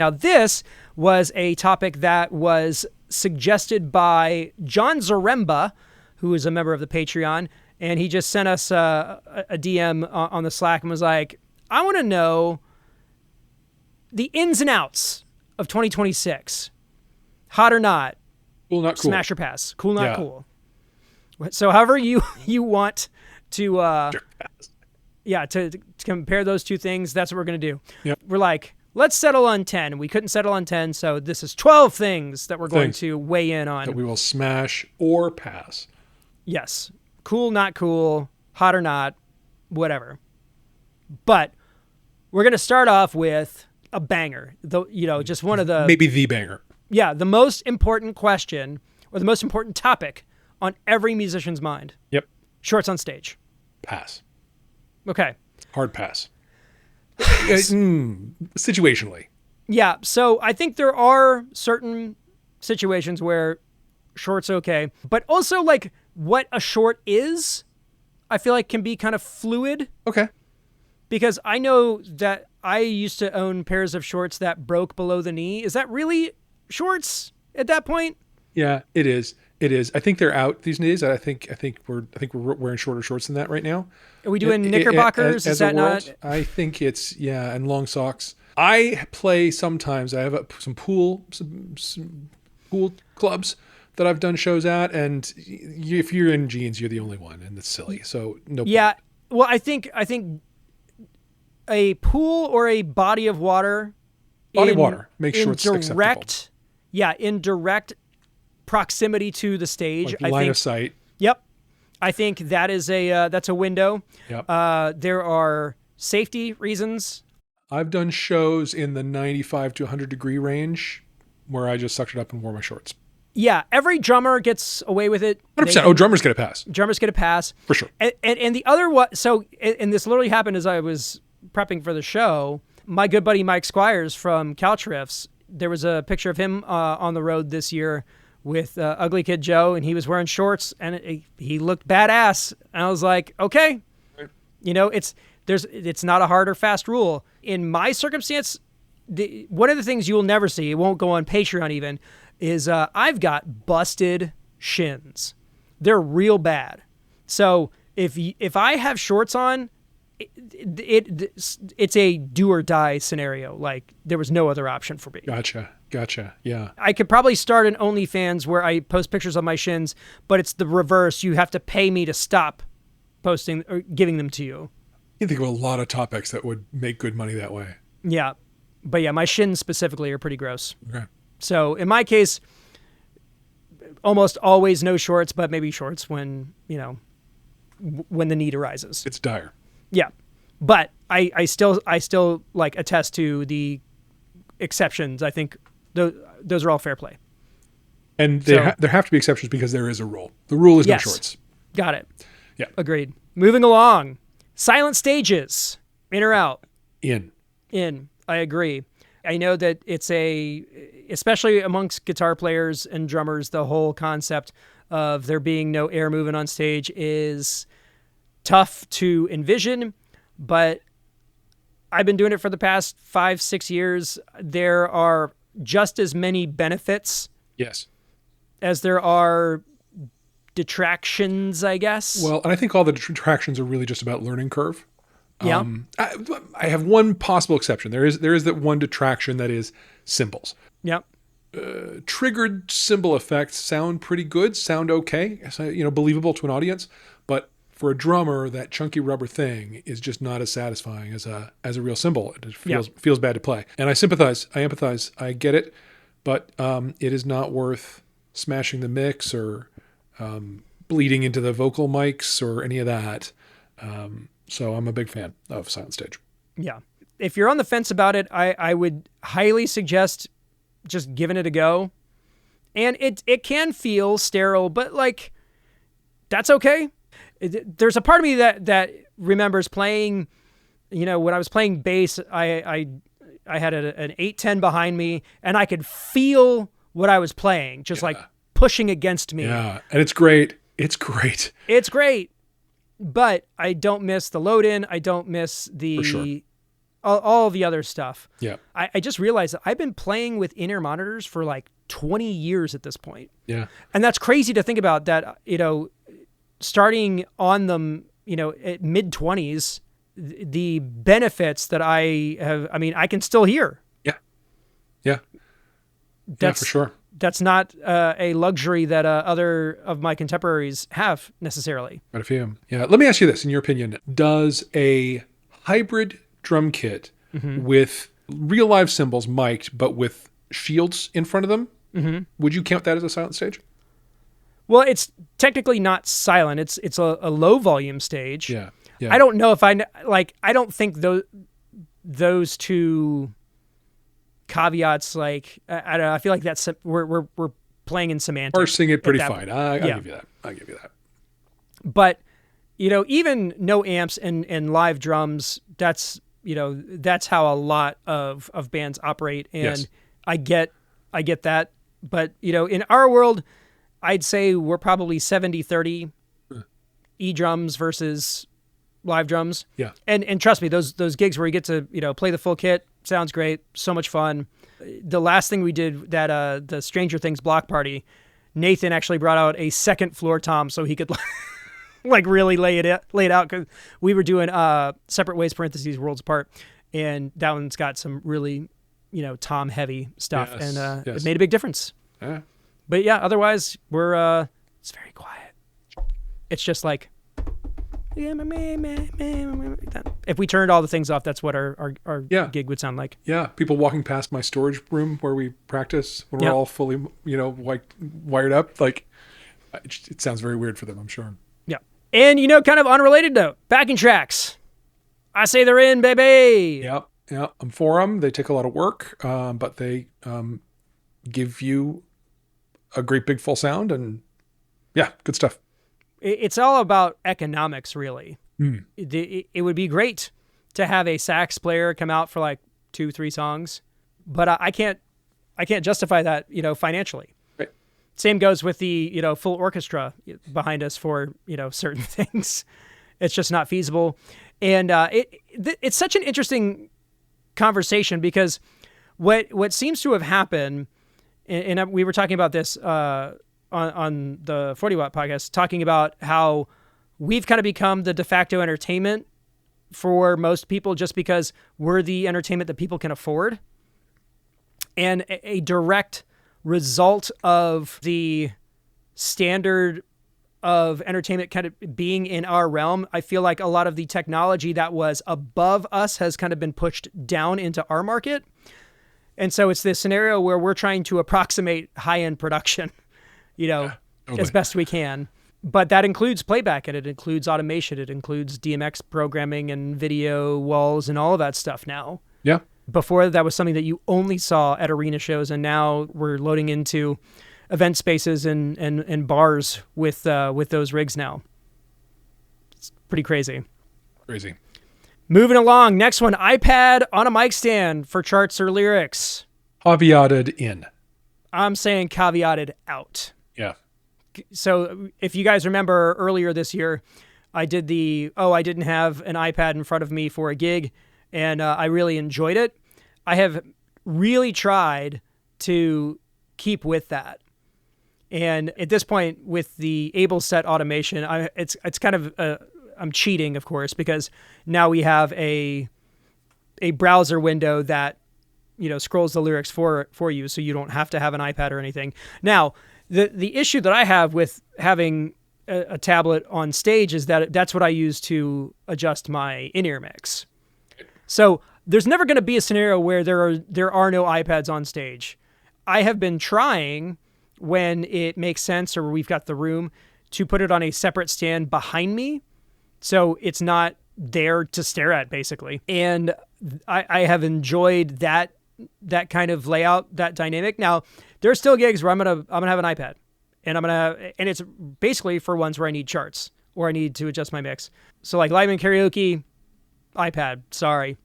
Now, this was a topic that was suggested by John Zaremba, who is a member of the Patreon, and he just sent us a DM on the Slack and was like, I want to know the ins and outs of 2026. Hot or not? Cool, not cool. Smash or pass? Cool, not cool. So however you want to, to compare those two things, that's what we're going to do. Yep. We're like, let's settle on 10. We couldn't settle on 10, so this is 12 things that we're going to weigh in on. That we will smash or pass. Yes. Cool, not cool, hot or not, whatever. But we're going to start off with a banger. Just one of the... Maybe the banger. Yeah, the most important question or the most important topic on every musician's mind. Yep. Shorts on stage. Pass. Okay. Hard pass. Situationally. Yeah, so I think there are certain situations where short's okay, but also like what a short is, I feel like can be kind of fluid. Okay. Because I know that I used to own pairs of shorts that broke below the knee. Is that really shorts at that point? Yeah, it is. It is. I think they're out these days. I think we're wearing shorter shorts than that right now. Are we doing knickerbockers? Is that not? I think it's and long socks. I play sometimes. I have some pool clubs that I've done shows at, and if you're in jeans, you're the only one, and it's silly. So no. Yeah. Well, I think a pool or a body of water. Make sure it's acceptable. Yeah, in direct proximity to the stage. Like line of sight. Yep. I think that is that's a window. Yep. There are safety reasons. I've done shows in the 95 to 100 degree range where I just sucked it up and wore my shorts. Yeah, every drummer gets away with it. 100%. Drummers get a pass. Drummers get a pass. For sure. And the other one, and this literally happened as I was prepping for the show. My good buddy Mike Squires from Couch Riffs, there was a picture of him on the road this year with Ugly Kid Joe, and he was wearing shorts, and he looked badass. And I was like, okay, it's not a hard or fast rule. In my circumstance, one of the things you will never see, it won't go on Patreon even, is I've got busted shins. They're real bad. So if I have shorts on, it's a do or die scenario. Like there was no other option for me. Gotcha. Yeah. I could probably start an OnlyFans where I post pictures of my shins, but it's the reverse. You have to pay me to stop posting or giving them to you. You think of a lot of topics that would make good money that way. Yeah. But yeah, my shins specifically are pretty gross. Okay. So in my case, almost always no shorts, but maybe shorts when the need arises. It's dire. Yeah. But I still like attest to the exceptions. I think those are all fair play. And there have to be exceptions because there is a rule. The rule is no shorts. Got it. Yeah. Agreed. Moving along. Silent stages. In or out? In. I agree. I know that it's especially amongst guitar players and drummers, the whole concept of there being no air moving on stage is tough to envision, but I've been doing it for the past 5-6 years. There are just as many benefits. Yes. As there are detractions, I guess. Well, and I think all the detractions are really just about learning curve. Yeah. I have one possible exception. There is that one detraction that is cymbals. Yep. Triggered cymbal effects sound pretty good, sound okay, believable to an audience, but for a drummer, that chunky rubber thing is just not as satisfying as a real cymbal. It feels bad to play. And I sympathize. I empathize. I get it, but it is not worth smashing the mix or bleeding into the vocal mics or any of that. So I'm a big fan of silent stage. Yeah. If you're on the fence about it, I would highly suggest just giving it a go. And it can feel sterile, but like, that's okay. There's a part of me that remembers playing, when I was playing bass, I had an 810 behind me and I could feel what I was playing, just like pushing against me. Yeah. And it's great. It's great. But I don't miss the load in. I don't miss the all the other stuff. Yeah. I just realized that I've been playing with in-ear monitors for like 20 years at this point. Yeah. And that's crazy to think about that, starting on them, at mid-20s, the benefits that I have, I can still hear. Yeah. Yeah. Yeah, for sure. That's not a luxury that other of my contemporaries have necessarily. Quite a few. Yeah. Let me ask you this. In your opinion, does a hybrid drum kit with real live cymbals mic'd, but with shields in front of them, would you count that as a silent stage? Well, it's technically not silent. It's a low volume stage. Yeah. Yeah. I don't know if I don't think those two caveats, I don't know. I feel like that's we're playing in semantics. Parsing it pretty fine. I give you that. I give you that. But even no amps and live drums, that's how a lot of bands operate, and Yes. I get that. But in our world, I'd say we're probably 70-30 e-drums versus live drums. Yeah. And trust me, those gigs where you get to, play the full kit, sounds great, so much fun. The last thing we did, that the Stranger Things block party, Nathan actually brought out a second floor tom so he could really lay it out, because we were doing Separate Ways parentheses Worlds Apart, and that one's got some really, tom heavy stuff. Yes, and yes. It made a big difference. Yeah. But yeah, otherwise we're it's very quiet. It's just like, if we turned all the things off, that's what our gig would sound like. Yeah. People walking past my storage room where we practice when we're all fully, wired up. Like, it sounds very weird for them, I'm sure. Yeah. And, kind of unrelated note, backing tracks. I say they're in, baby. Yep. Yeah. I'm for them. They take a lot of work, but they give you a great big full sound, and yeah, good stuff. It's all about economics, really. It would be great to have a sax player come out for like 2-3 songs, but I can't justify that, financially. Right. Same goes with the, full orchestra behind us for, certain things. It's just not feasible. And it's such an interesting conversation, because what seems to have happened, and we were talking about this on the 40 Watt podcast, talking about how we've kind of become the de facto entertainment for most people just because we're the entertainment that people can afford. And a direct result of the standard of entertainment kind of being in our realm, I feel like a lot of the technology that was above us has kind of been pushed down into our market. And so it's this scenario where we're trying to approximate high-end production, as best we can. But that includes playback, and it includes automation. It includes DMX programming and video walls and all of that stuff now. Yeah. Before, that was something that you only saw at arena shows, and now we're loading into event spaces and bars with those rigs now. It's pretty crazy. Crazy. Moving along, next one, iPad on a mic stand for charts or lyrics. Caveated in. I'm saying caveated out. Yeah. So if you guys remember earlier this year, I did I didn't have an iPad in front of me for a gig, and I really enjoyed it. I have really tried to keep with that. And at this point, with the able set automation, it's kind of I'm cheating, of course, because now we have a browser window that scrolls the lyrics for you, so you don't have to have an iPad or anything. Now, the issue that I have with having a tablet on stage is that that's what I use to adjust my in-ear mix. So there's never going to be a scenario where there are no iPads on stage. I have been trying, when it makes sense or we've got the room, to put it on a separate stand behind me, so it's not there to stare at, basically. And I have enjoyed that kind of layout, that dynamic. Now, there are still gigs where I'm gonna have an iPad, and it's basically for ones where I need charts or I need to adjust my mix. So like live and karaoke, iPad, sorry,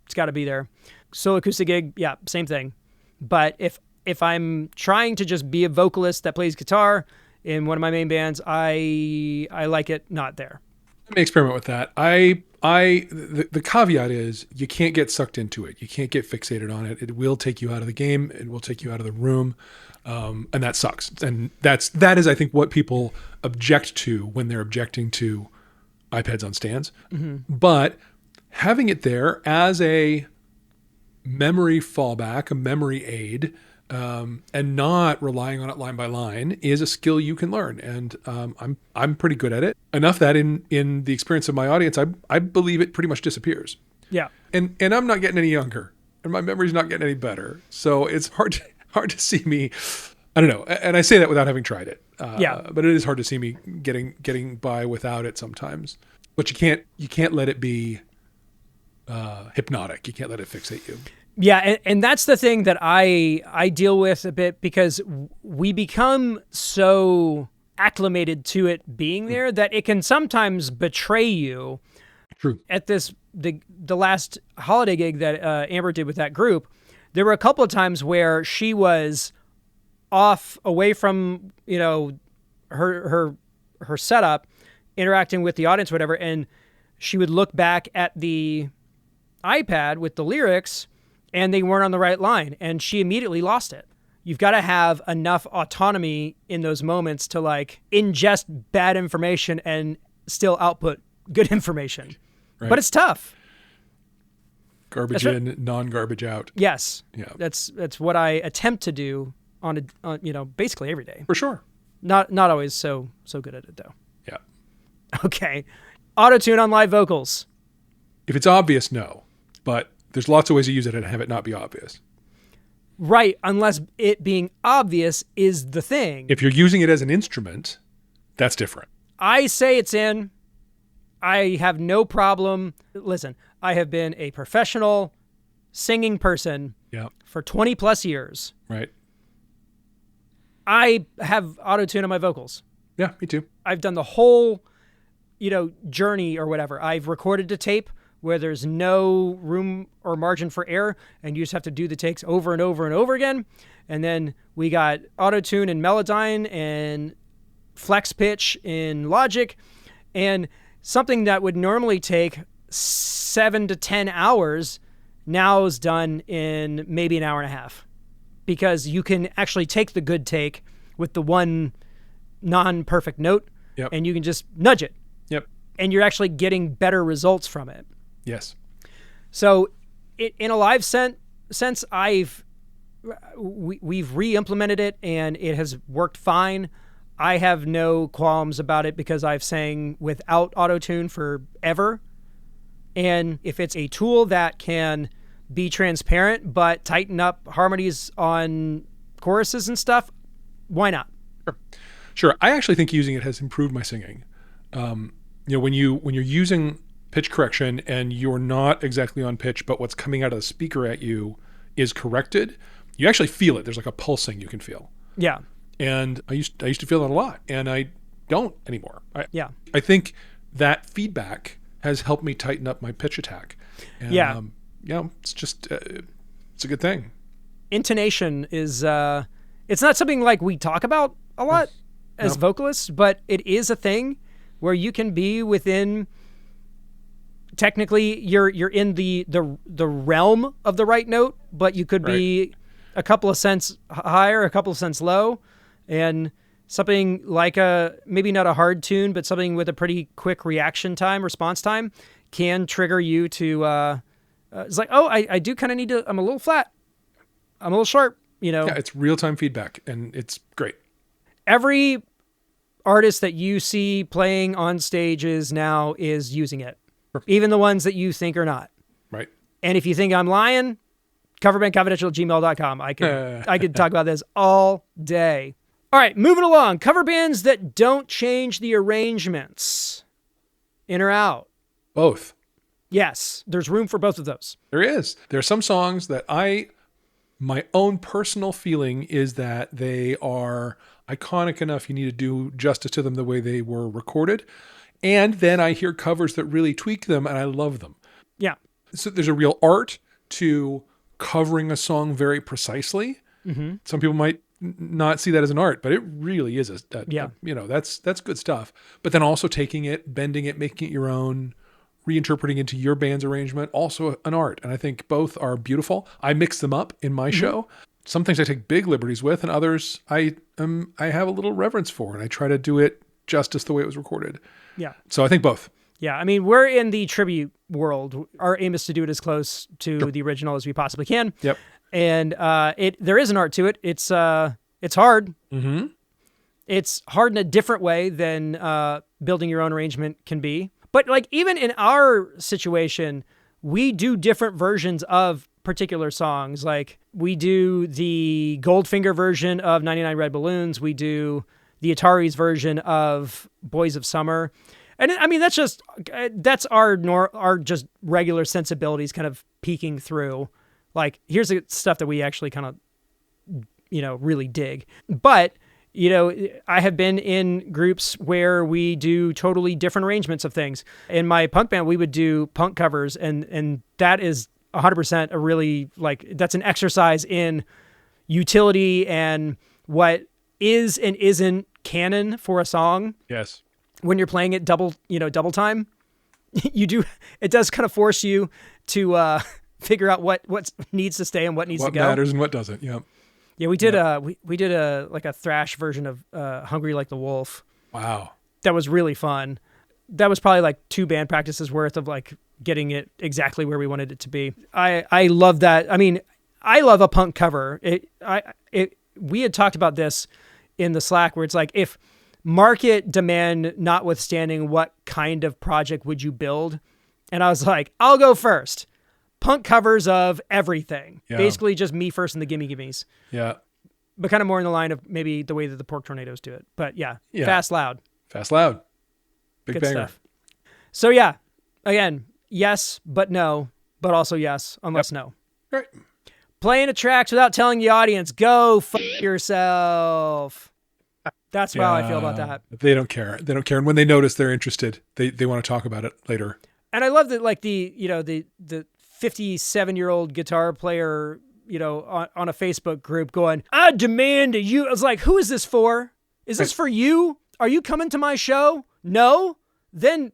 it's got to be there. Solo acoustic gig, yeah, same thing. But if I'm trying to just be a vocalist that plays guitar in one of my main bands, I like it not there. Let me experiment with that. I The caveat is you can't get sucked into it. You can't get fixated on it. It will take you out of the game. It will take you out of the room. And that sucks. And that is, I think, what people object to when they're objecting to iPads on stands. But having it there as a memory fallback, a memory aid, and not relying on it line by line is a skill you can learn. And I'm pretty good at it. Enough that in the experience of my audience, I believe it pretty much disappears. Yeah. And I'm not getting any younger, and my memory's not getting any better. So it's hard to see me. I don't know. And I say that without having tried it. But it is hard to see me getting by without it sometimes. But you can't let it be hypnotic. You can't let it fixate you. Yeah, and that's the thing that I deal with a bit, because we become so acclimated to it being there that it can sometimes betray you. True. At the last holiday gig that Amber did with that group, there were a couple of times where she was off away from, her setup, interacting with the audience, whatever, and she would look back at the iPad with the lyrics and they weren't on the right line, and she immediately lost it. You've got to have enough autonomy in those moments to ingest bad information and still output good information. Right. But it's tough. Garbage in, non-garbage out. Yes. Yeah. That's what I attempt to do on basically every day. For sure. Not always so good at it though. Yeah. Okay. Autotune on live vocals. If it's obvious, no. But there's lots of ways to use it and have it not be obvious. Right, unless it being obvious is the thing. If you're using it as an instrument, that's different. I say it's in. I have no problem. Listen, I have been a professional singing person for 20 plus years. Right. I have autotune on my vocals. Yeah, me too. I've done the whole, journey or whatever. I've recorded to tape where there's no room or margin for error, and you just have to do the takes over and over and over again. And then we got Autotune and Melodyne and Flex Pitch in Logic, and something that would normally take 7 to 10 hours now is done in maybe an hour and a half, because you can actually take the good take with the one non-perfect note, and you can just nudge it. Yep. And you're actually getting better results from it. Yes. So in a live sense, we've re-implemented it and it has worked fine. I have no qualms about it because I've sang without autotune forever. And if it's a tool that can be transparent but tighten up harmonies on choruses and stuff, why not? Sure. I actually think using it has improved my singing. When you're using pitch correction and you're not exactly on pitch, but what's coming out of the speaker at you is corrected, you actually feel it. There's like a pulsing you can feel. Yeah. And I used to feel that a lot, and I don't anymore. I think that feedback has helped me tighten up my pitch attack. And, it's just it's a good thing. Intonation is it's not something like we talk about a lot as vocalists, but it is a thing where you can be within. Technically, you're in the realm of the right note, but you could be a couple of cents higher, a couple of cents low, and something like maybe not a hard tune, but something with a pretty quick response time, can trigger you to. It's like, I do kind of need to. I'm a little flat. I'm a little sharp. Yeah, it's real time feedback, and it's great. Every artist that you see playing on stages now is using it. Even the ones that you think are not. Right. And if you think I'm lying, Coverbandconfidential@gmail.com. I could talk about this all day. All right, moving along. Cover bands that don't change the arrangements. In or out? Both. Yes, there's room for both of those. There is. There are some songs that my own personal feeling is that they are iconic enough you need to do justice to them the way they were recorded. And then I hear covers that really tweak them, and I love them. Yeah. So there's a real art to covering a song very precisely. Mm-hmm. Some people might not see that as an art, but it really is. That's good stuff. But then also taking it, bending it, making it your own, reinterpreting into your band's arrangement, also an art. And I think both are beautiful. I mix them up in my show. Some things I take big liberties with, and others I have a little reverence for, and I try to do it justice the way it was recorded. Yeah. So I think both. Yeah. I mean, we're in the tribute world. Our aim is to do it as close to the original as we possibly can. Yep. And there is an art to it. It's hard. Mm-hmm. It's hard in a different way than building your own arrangement can be. But like even in our situation, we do different versions of particular songs. Like we do the Goldfinger version of 99 Red Balloons. We do the Atari's version of Boys of Summer. And I mean, that's our just regular sensibilities kind of peeking through. Like, here's the stuff that we actually kind of, really dig. But, I have been in groups where we do totally different arrangements of things. In my punk band, we would do punk covers, and that is 100% a really, that's an exercise in utility and what is and isn't canon for a song. Yes. When you're playing it double time, it does kind of force you to figure out what needs to stay and what needs to go. What matters and what doesn't. Yeah. Yeah, we did a thrash version of Hungry Like the Wolf. Wow. That was really fun. That was probably like 2 band practices worth of like getting it exactly where we wanted it to be. I love that. I mean, I love a punk cover. We had talked about this in the Slack where it's like, if market demand notwithstanding, what kind of project would you build? And I was like, I'll go first. Punk covers of everything. Yeah. Basically just me first in the gimme gimmes. Yeah. But kind of more in the line of maybe the way that the Pork Tornadoes do it. But yeah. Fast, loud. Fast, loud. Big Good banger. Stuff. So yeah, again, yes, but no, but also yes, unless no. Right. Playing a track without telling the audience, go fuck yourself. That's how I feel about that. They don't care. They don't care. And when they notice they're interested, they want to talk about it later. And I love that, like the 57-year-old guitar player, on a Facebook group going, I demand a you. I was like, who is this for? Is this for you? Are you coming to my show? No? Then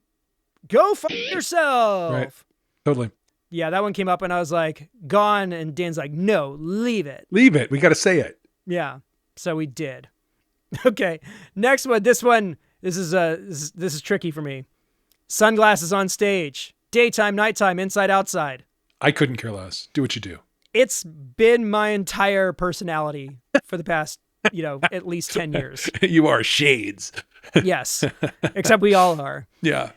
go fuck yourself. Right. Totally. Yeah, that one came up and I was like, gone. And Dan's like, no, leave it. Leave it. We got to say it. Yeah. So we did. Okay. Next one. This is tricky for me. Sunglasses on stage. Daytime, nighttime, inside, outside. I couldn't care less. Do what you do. It's been my entire personality for the past, at least 10 years. You are shades. Yes. Except we all are. Yeah.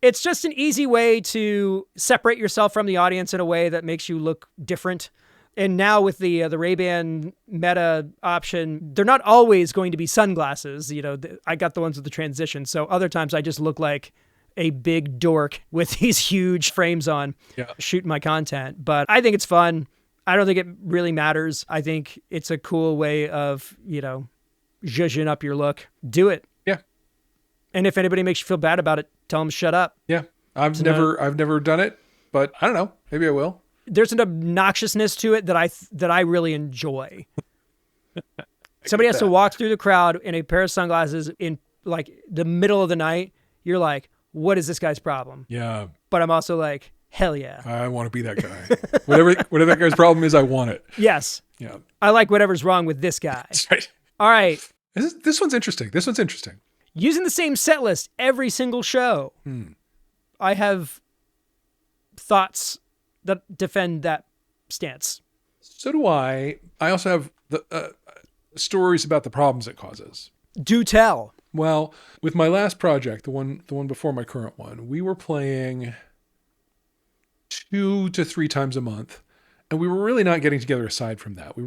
It's just an easy way to separate yourself from the audience in a way that makes you look different. And now with the Ray-Ban Meta option, they're not always going to be sunglasses. I got the ones with the transition. So other times I just look like a big dork with these huge frames on, shooting my content. But I think it's fun. I don't think it really matters. I think it's a cool way of, zhuzhing up your look. Do it. Yeah. And if anybody makes you feel bad about it, tell them shut up. Yeah. I've never done it, but I don't know. Maybe I will. There's an obnoxiousness to it that I really enjoy. Somebody has to walk through the crowd in a pair of sunglasses in like the middle of the night. You're like, what is this guy's problem? Yeah. But I'm also like, hell yeah. I want to be that guy. whatever that guy's problem is, I want it. Yes. Yeah. I like whatever's wrong with this guy. That's right. All right. This one's interesting. Using the same set list every single show. I have thoughts that defend that stance. So do I. I also have the stories about the problems it causes. Do tell. Well, with my last project, the one before my current one, we were playing 2 to 3 times a month, and we were really not getting together aside from that. We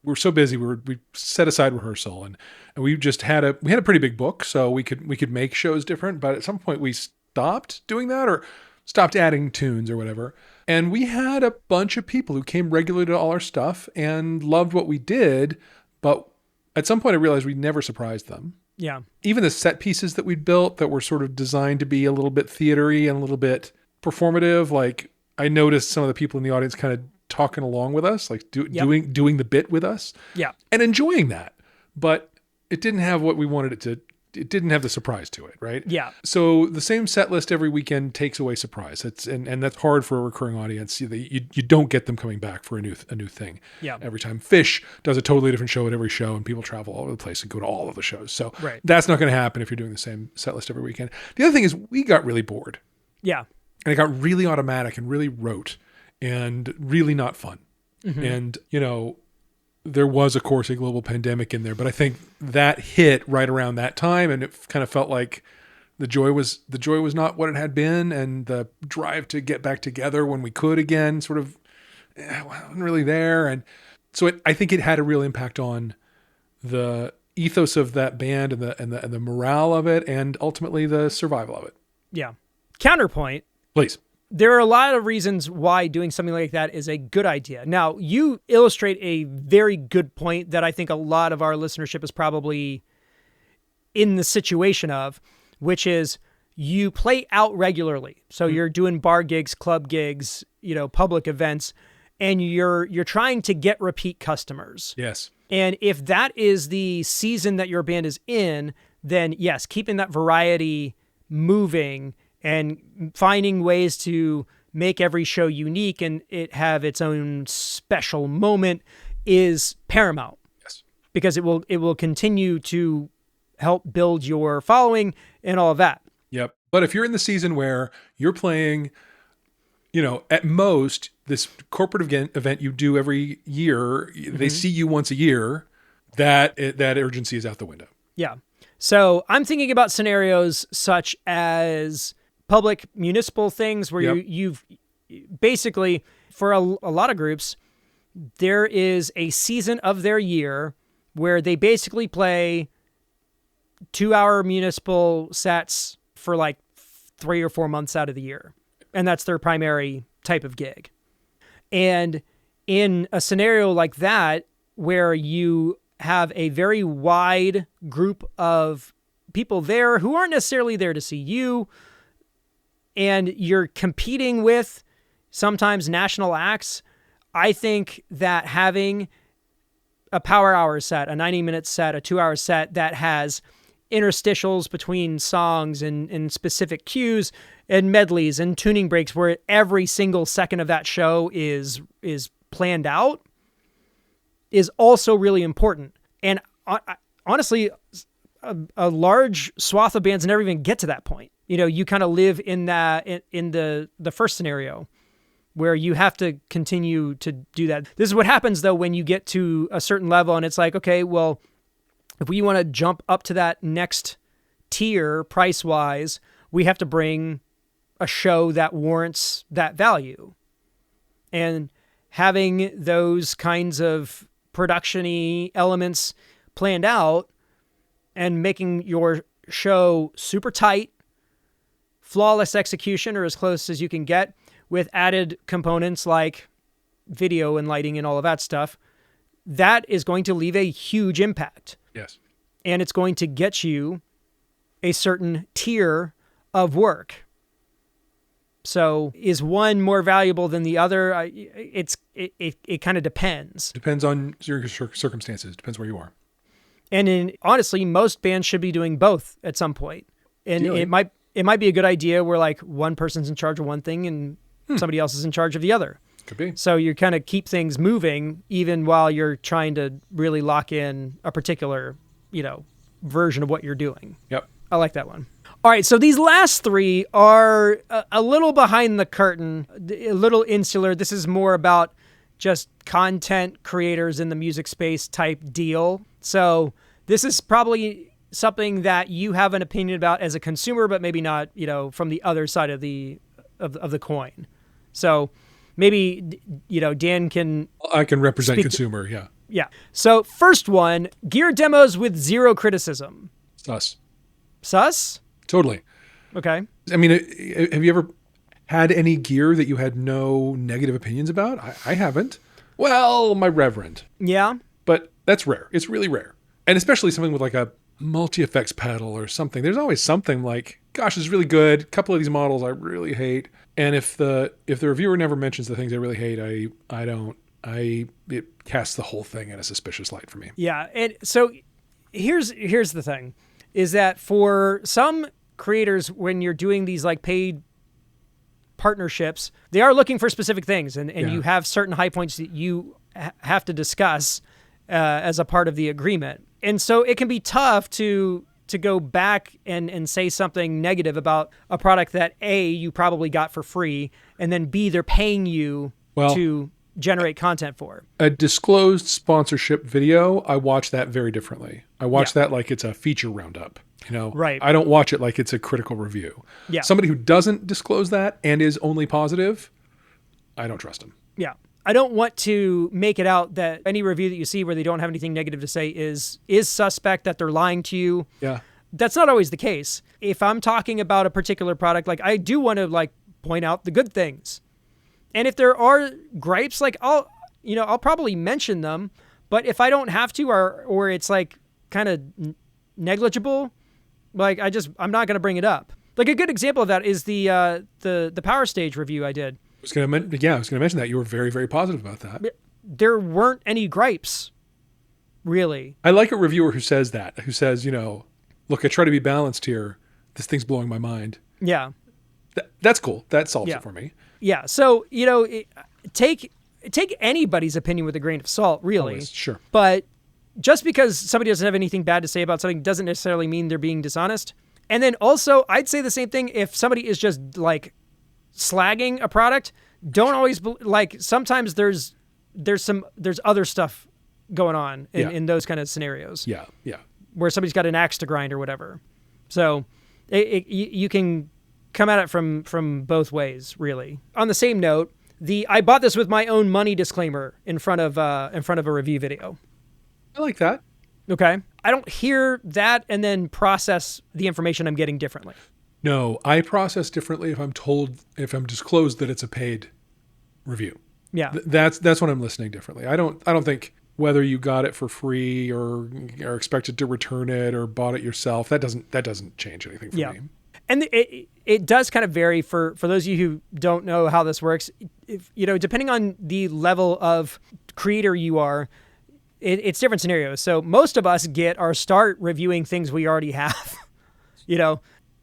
were so busy. We set aside rehearsal, and we just had a pretty big book, so we could make shows different. But at some point, we stopped doing that or stopped adding tunes or whatever. And we had a bunch of people who came regularly to all our stuff and loved what we did, but at some point I realized we never surprised them. Yeah. Even the set pieces that we'd built that were sort of designed to be a little bit theatery and a little bit performative, like I noticed some of the people in the audience kind of talking along with us, like doing the bit with us. Yeah. And enjoying that. But it didn't have what we wanted it it didn't have the surprise to it, right? Yeah. So the same set list every weekend takes away surprise. And that's hard for a recurring audience. You don't get them coming back for a new thing. Yeah. Every time. Fish does a totally different show at every show, and people travel all over the place and go to all of the shows. So right. That's not going to happen if you're doing the same set list every weekend. The other thing is we got really bored. Yeah. And it got really automatic and really rote and really not fun. Mm-hmm. And, there was, of course, a global pandemic in there, but I think that hit right around that time, and it kind of felt like the joy was not what it had been, and the drive to get back together when we could again sort of wasn't really there. And so I think it had a real impact on the ethos of that band and the morale of it, and ultimately the survival of it. Yeah. Counterpoint. Please. There are a lot of reasons why doing something like that is a good idea. Now, you illustrate a very good point that I think a lot of our listenership is probably in the situation of, which is you play out regularly. So you're doing bar gigs, club gigs, public events, and you're trying to get repeat customers. Yes. And if that is the season that your band is in, then yes, keeping that variety moving and finding ways to make every show unique and it have its own special moment is paramount. Yes. Because it will continue to help build your following and all of that. Yep. But if you're in the season where you're playing, at most this corporate event you do every year, they see you once a year, that urgency is out the window. Yeah. So I'm thinking about scenarios such as public municipal things where you've basically, for a lot of groups, there is a season of their year where they basically play 2-hour municipal sets for like 3 or 4 months out of the year. And that's their primary type of gig. And in a scenario like that, where you have a very wide group of people there who aren't necessarily there to see you, and you're competing with sometimes national acts, I think that having a power hour set, a 90-minute set, a 2-hour set that has interstitials between songs and specific cues and medleys and tuning breaks where every single second of that show is planned out is also really important. And honestly, a large swath of bands never even get to that point. You kind of live in the first scenario where you have to continue to do that. This is what happens though when you get to a certain level and it's like, okay, well, if we want to jump up to that next tier price-wise, we have to bring a show that warrants that value. And having those kinds of production-y elements planned out and making your show super tight, flawless execution or as close as you can get with added components like video and lighting and all of that stuff, that is going to leave a huge impact. Yes. And it's going to get you a certain tier of work. So is one more valuable than the other? It kind of depends. Depends on your circumstances. Depends where you are. And honestly, most bands should be doing both at some point. And Really? it might be a good idea where like one person's in charge of one thing and somebody else is in charge of the other. Could be. So you kind of keep things moving even while you're trying to really lock in a particular, version of what you're doing. Yep. I like that one. All right, so these last three are a little behind the curtain, a little insular. This is more about just content creators in the music space type deal. So this is probably something that you have an opinion about as a consumer, but maybe not, from the other side of the coin. So maybe, Dan can... I can represent consumer, yeah. Yeah. So first one, gear demos with zero criticism. Sus. Sus? Totally. Okay. I mean, have you ever had any gear that you had no negative opinions about? I haven't. Well, my reverend. Yeah. But that's rare. It's really rare. And especially something with like a multi-effects pedal or something. There's always something like, gosh, it's really good. A couple of these models I really hate. And if the reviewer never mentions the things I really hate, it casts the whole thing in a suspicious light for me. Yeah. And so here's the thing. is that for some creators, when you're doing these like paid partnerships, they are looking for specific things, and you have certain high points that you have to discuss as a part of the agreement. And so it can be tough to go back and say something negative about a product that A, you probably got for free, and then B, they're paying you to generate content for. A disclosed sponsorship video, I watch that very differently. I watch that like it's a feature roundup. Right. I don't watch it like it's a critical review. Yeah. Somebody who doesn't disclose that and is only positive, I don't trust them. Yeah. I don't want to make it out that any review that you see where they don't have anything negative to say is suspect, that they're lying to you. Yeah. That's not always the case. If I'm talking about a particular product, like I do want to like point out the good things. And if there are gripes, like I'll probably mention them, but if I don't have to, or it's like kind of negligible, like I'm not going to bring it up. Like a good example of that is the Power Stage review I did. I was going to mention that. You were very, very positive about that. There weren't any gripes, really. I like a reviewer who says that, who says, look, I try to be balanced here. This thing's blowing my mind. Yeah. That's cool. That solves it for me. Yeah. So, take anybody's opinion with a grain of salt, really. Always, sure. But just because somebody doesn't have anything bad to say about something doesn't necessarily mean they're being dishonest. And then also, I'd say the same thing if somebody is just like slagging a product. Don't always sometimes there's other stuff going on in those kind of scenarios. Yeah. Yeah. Where somebody's got an axe to grind or whatever. So you can come at it from both ways, really. On the same note, I bought this with my own money disclaimer in front of a review video. I like that. Okay. I don't hear that and then process the information I'm getting differently. No, I process differently if I'm disclosed that it's a paid review. Yeah. That's when I'm listening differently. I don't think whether you got it for free or are expected to return it or bought it yourself, that doesn't change anything for me. And it does kind of vary for those of you who don't know how this works. If, depending on the level of creator you are, it's different scenarios. So most of us get our start reviewing things we already have.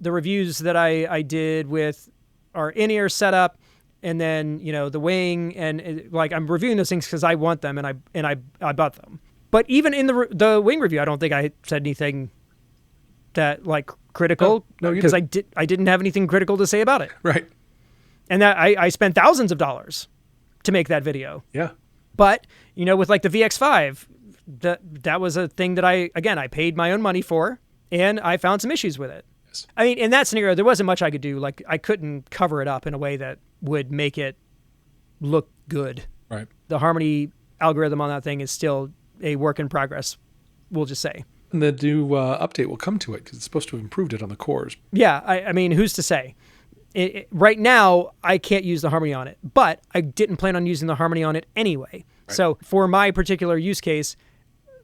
The reviews that I did with our in-ear setup, and then the wing, and I'm reviewing those things because I want them, and I bought them. But even in the wing review, I don't think I said anything that like critical, because I didn't have anything critical to say about it. Right. And that I spent thousands of dollars to make that video. Yeah. But with like the VX5, that was a thing that I paid my own money for, and I found some issues with it. Yes. I mean, in that scenario, there wasn't much I could do. Like I couldn't cover it up in a way that would make it look good. Right. The harmony algorithm on that thing is still a work in progress, we'll just say. And the new update will come to it because it's supposed to have improved it on the cores. Yeah, I mean, who's to say? Right now, I can't use the harmony on it, but I didn't plan on using the harmony on it anyway. Right. So for my particular use case,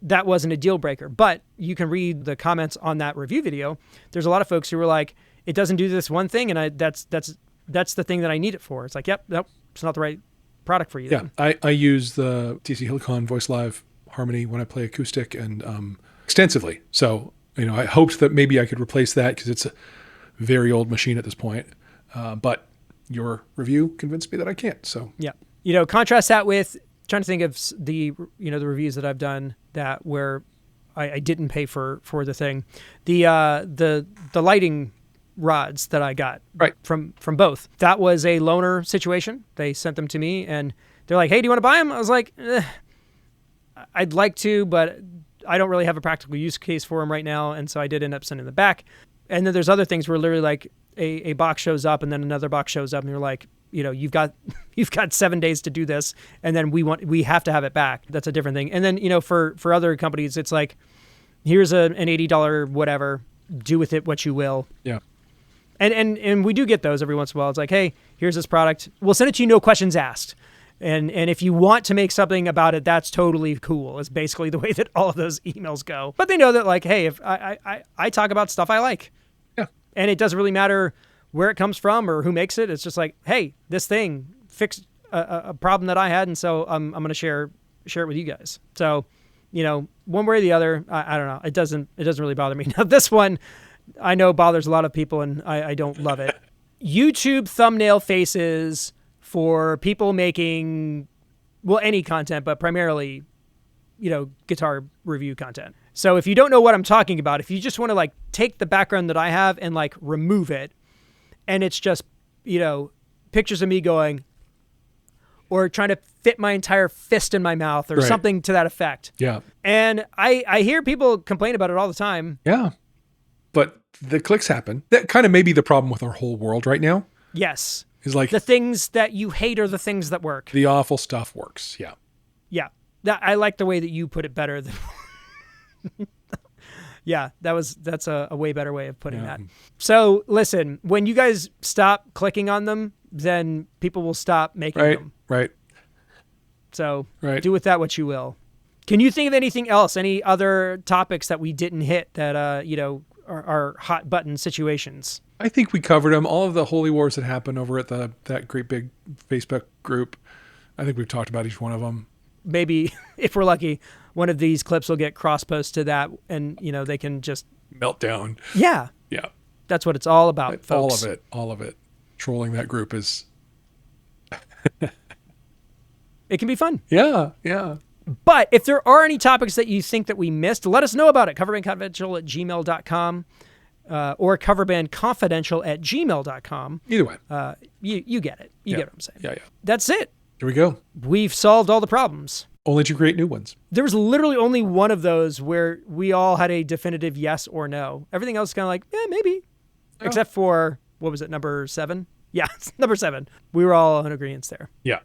that wasn't a deal breaker. But you can read the comments on that review video. There's a lot of folks who were like, it doesn't do this one thing, and that's the thing that I need it for. It's like, nope, it's not the right product for you. Yeah, I use the TC Helicon Voice Live harmony when I play acoustic and extensively. So, I hoped that maybe I could replace that because it's a very old machine at this point. But your review convinced me that I can't. So yeah, contrast that with trying to think of the the reviews that I've done that where I didn't pay for the thing, the lighting rods that I got from both. That was a loaner situation. They sent them to me and they're like, "Hey, do you want to buy them?" I was like, "I'd like to, but I don't really have a practical use case for them right now." And so I did end up sending them back. And then there's other things where literally like a box shows up and then another box shows up and you're like, you've got 7 days to do this, and then we have to have it back. That's a different thing. And then for other companies, it's like, here's an $80 whatever, do with it what you will. Yeah. And we do get those every once in a while. It's like, hey, here's this product. We'll send it to you, no questions asked. And if you want to make something about it, that's totally cool. It's basically the way that all of those emails go. But they know that like, hey, if I talk about stuff I like. Yeah. And it doesn't really matter where it comes from or who makes it. It's just like, hey, this thing fixed a problem that I had, and so I'm going to share it with you guys. So one way or the other. I don't know. It doesn't really bother me. Now, this one I know bothers a lot of people, and I don't love it. YouTube thumbnail faces for people making, well, any content, but primarily, guitar review content. So if you don't know what I'm talking about, if you just want to like take the background that I have and like remove it, and it's just, pictures of me going, or trying to fit my entire fist in my mouth or something to that effect. Yeah. And I hear people complain about it all the time. Yeah. But the clicks happen. That kind of may be the problem with our whole world right now. Yes. Is like the things that you hate are the things that work. The awful stuff works. Yeah. Yeah. I like the way that you put it better than Yeah, that's a way better way of putting that. So listen, when you guys stop clicking on them, then people will stop making them. Right. So do with that what you will. Can you think of anything else? Any other topics that we didn't hit that are hot button situations? I think we covered them. All of the holy wars that happened over at that great big Facebook group. I think we've talked about each one of them. Maybe if we're lucky, one of these clips will get cross-posted to that, and they can just melt down. Yeah. Yeah. That's what it's all about, folks. All of it. Trolling that group is it can be fun. Yeah, yeah. But if there are any topics that you think that we missed, let us know about it. Coverbandconfidential at gmail.com or coverbandconfidential@gmail.com. Either way. You get it. You get what I'm saying. Yeah. That's it. Here we go. We've solved all the problems. Only to create new ones. There was literally only one of those where we all had a definitive yes or no. Everything else is kind of like, maybe. Oh. Except for, what was it, number 7? Yeah, number 7. We were all in agreement there. Yeah.